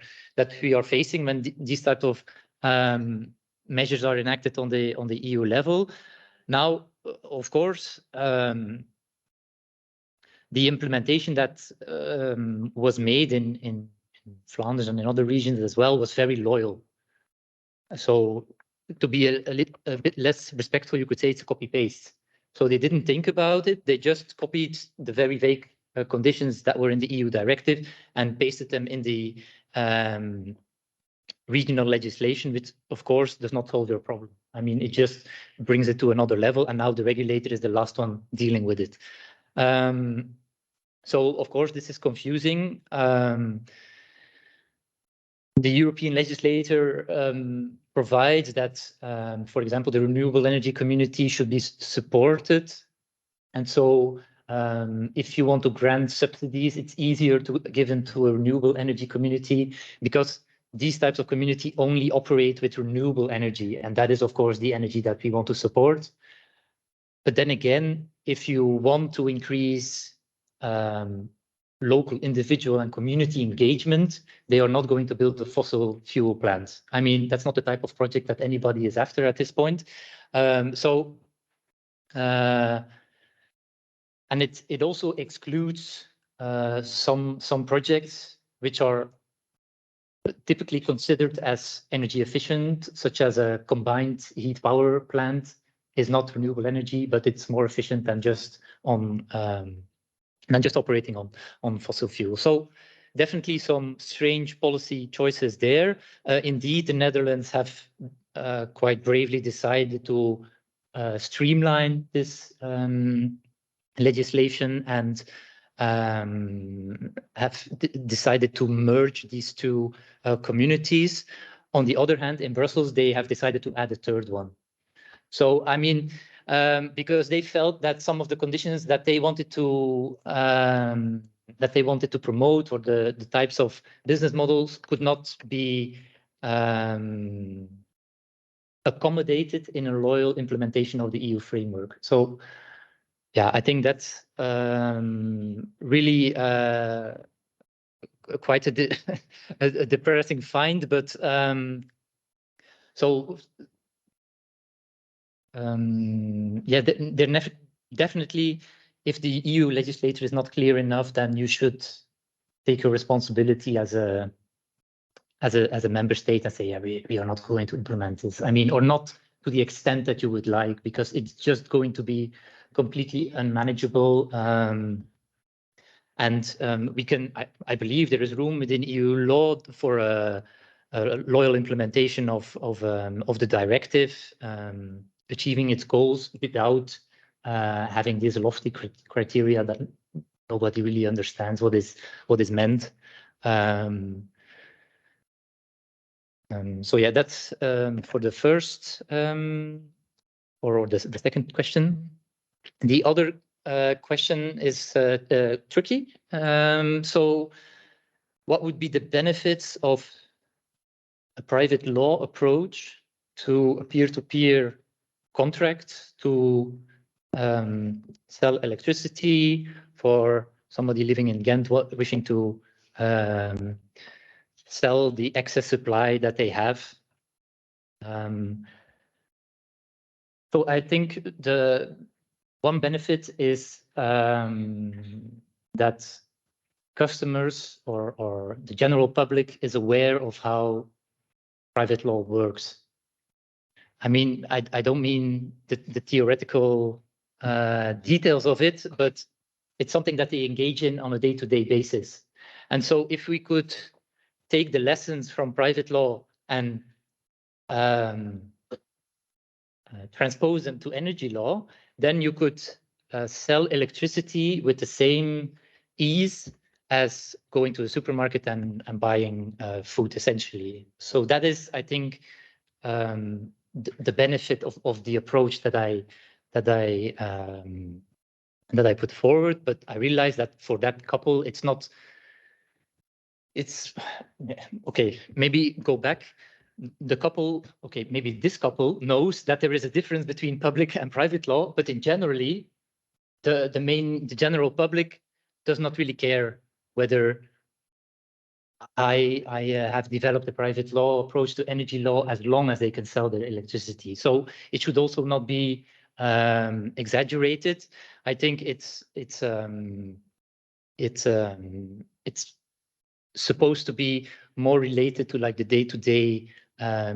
facing when these type of measures are enacted on the EU level. Now, of course, the implementation that was made in Flanders and in other regions as well was very loyal. So to be a bit less respectful, you could say it's a copy-paste. So they didn't think about it. They just copied the very vague conditions that were in the EU directive and pasted them in the regional legislation, which of course does not solve your problem. I mean, it just brings it to another level, and now the regulator is the last one dealing with it. So of course, this is confusing. The European legislator provides that, for example, the renewable energy community should be supported. And so if you want to grant subsidies, it's easier to give them to a renewable energy community because these types of community only operate with renewable energy. And that is, of course, the energy that we want to support. But then again, if you want to increase local, individual and community engagement, they are not going to build a fossil fuel plant. I mean, that's not the type of project that anybody is after at this point. And it also excludes some projects which are typically considered as energy efficient, such as a combined heat power plant is not renewable energy, but it's more efficient than just on operating on fossil fuel. So definitely some strange policy choices there. Indeed, the Netherlands have quite bravely decided to streamline this legislation and have decided to merge these two communities. On the other hand, in Brussels, they have decided to add a third one. So, I mean, because they felt that some of the conditions that they wanted to promote, or the types of business models, could not be accommodated in a loyal implementation of the EU framework. So, yeah, I think that's really quite a depressing find. But yeah, definitely, if the EU legislator is not clear enough, then you should take your responsibility as a member state and say, yeah, we are not going to implement this. I mean, or not to the extent that you would like, because it's just going to be completely unmanageable. We can, I believe there is room within EU law for a loyal implementation of the directive, achieving its goals without having these lofty criteria that nobody really understands what is meant. So yeah, that's for the first or the second question. The other question is tricky. So what would be the benefits of a private law approach to a peer-to-peer contract to sell electricity for somebody living in Ghent wishing to sell the excess supply that they have? So I think the one benefit is that customers or the general public is aware of how private law works. I mean, I don't mean the theoretical details of it, but it's something that they engage in on a day-to-day basis. And so if we could take the lessons from private law and transpose them to energy law, then you could sell electricity with the same ease as going to a supermarket and buying food, essentially. So that is, I think, the benefit of the approach that I put forward. But I realize that for that couple, it's okay. Maybe go back. The couple, okay, maybe this couple knows that there is a difference between public and private law, but in generally, the general public does not really care whether I have developed a private law approach to energy law, as long as they can sell their electricity. So it should also not be exaggerated. I think it's supposed to be more related to like the day-to-day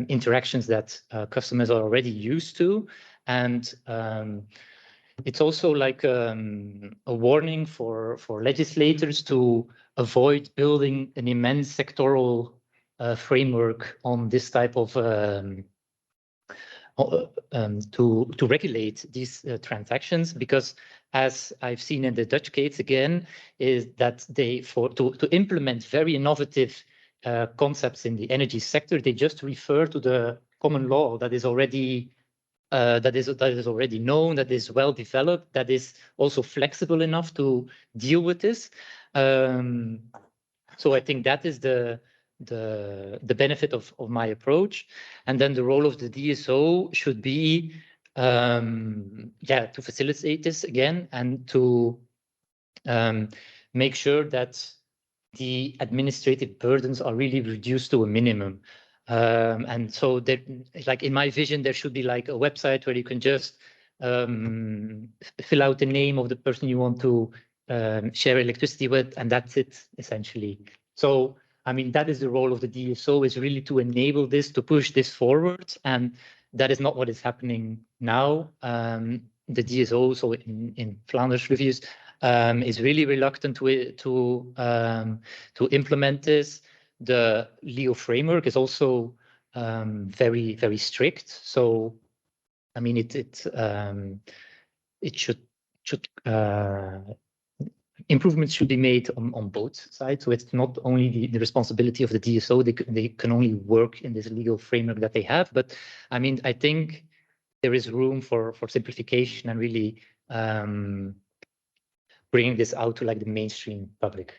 interactions that customers are already used to, and it's also like a warning for legislators to avoid building an immense sectoral framework on this type of to regulate these transactions, because as I've seen in the Dutch case again, is that they, to implement very innovative concepts in the energy sector, they just refer to the common law that is already already known, that is well developed, that is also flexible enough to deal with this. So I think that is the benefit of my approach. And then the role of the DSO should be to facilitate this again and to make sure that the administrative burdens are really reduced to a minimum. And so there, like in my vision, there should be like a website where you can just fill out the name of the person you want to share electricity with, and that's it, essentially. So, I mean, that is the role of the DSO, is really to enable this, to push this forward, and that is not what is happening now. The DSO, so in Flanders reviews, is really reluctant to implement this. The legal framework is also very, very strict. So, I mean, it should improvements should be made on both sides. So it's not only the responsibility of the DSO, they can only work in this legal framework that they have. But I mean, I think there is room for simplification and really bringing this out to like the mainstream public.